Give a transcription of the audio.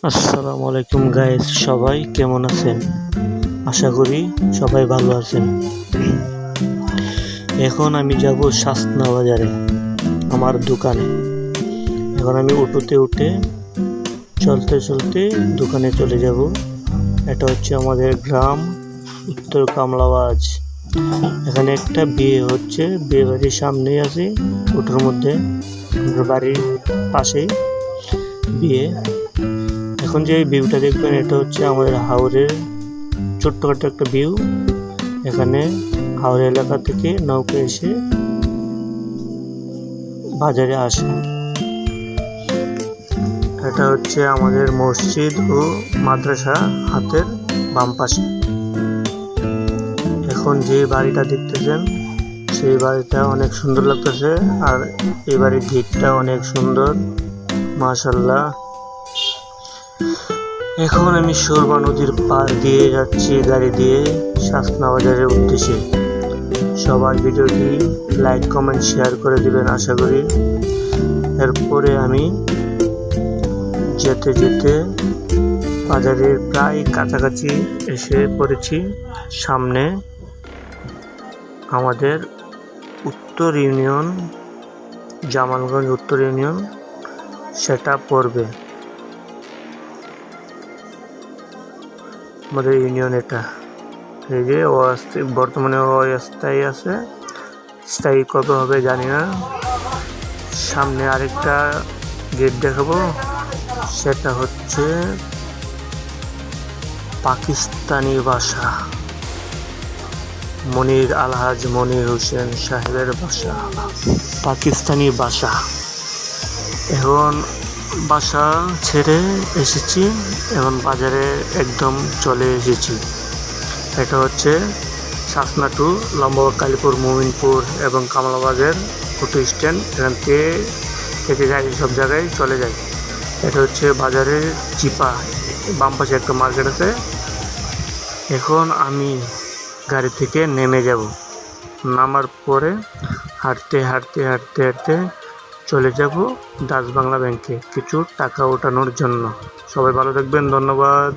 আসসালামু আলাইকুম গাইস, সবাই কেমন আছেন? আশা করি সবাই ভালো আছেন। এখন আমি যাব শাসনা বাজারে, আমার দোকানে। এখন আমি অটোতে উঠে চলতে চলতে দোকানে চলে যাব। এটা হচ্ছে আমাদের গ্রাম, উত্তর কামলাবাজ। এখানে একটা বিয়ে হচ্ছে, বিয়ে বাড়ির সামনেই আছি, অটোর মধ্যে। আমাদের বাড়ির পাশেই বিয়ে। এখন যে ভিউটা দেখবেন, এটা হচ্ছে আমাদের হাওরের ছোট্টখাটো একটা ভিউ। এখানে হাওড়া এলাকা থেকে নৌকা এসে বাজারে আসে। এটা হচ্ছে আমাদের মসজিদ ও মাদ্রাসা হাতের বাম পাশে। এখন যে বাড়িটা দেখতেছেন, সেই বাড়িটা অনেক সুন্দর লাগতেছে। আর এই বাড়ির গেটটা অনেক সুন্দর, মাশাআল্লাহ। এখন আমি সুরমা নদীর পার দিয়ে যাচ্ছি গাড়ি দিয়ে শাসনা বাজারের উদ্দেশ্যে। সবাই ভিডিওটি লাইক কমেন্ট শেয়ার করে দিবেন আশা করি। এরপরে আমি যেতে যেতে বাজারের প্রায় কাছাকাছি এসে পড়েছি। সামনে আমাদের উত্তর ইউনিয়ন, জামালগঞ্জ উত্তর ইউনিয়ন সেটা পড়বে। আমাদের ইউনিয়ন এটা। এই যে বর্তমানে অস্থায়ী আছে, স্থায়ী কবে হবে জানি না। সামনে আরেকটা গেট দেখাবো, সেটা হচ্ছে পাকিস্তানি বাসা, মনির আলহাজ মনির হোসেন সাহেবের বাসা, পাকিস্তানি বাসা। এখন বাসা ছেড়ে এসেছি, এখন বাজারে একদম চলে এসেছি। এটা হচ্ছে শাসনা টু লম্বা কালীপুর, মোমিনপুর এবং কামলাবাজার অটো স্ট্যান্ড। এখান থেকে গাড়ি সব জায়গায় চলে যায়। এটা হচ্ছে বাজারের চিপা, বাম পাশে একটা মার্কেট আছে। এখন আমি গাড়ি থেকে নেমে যাব। নামার পরে হাঁটতে হাঁটতে হাঁটতে হাঁটতে চলে যাব ডাচ বাংলা ব্যাংকে কিছু টাকা ওঠানোর জন্য। সবাই ভালো থাকবেন, ধন্যবাদ।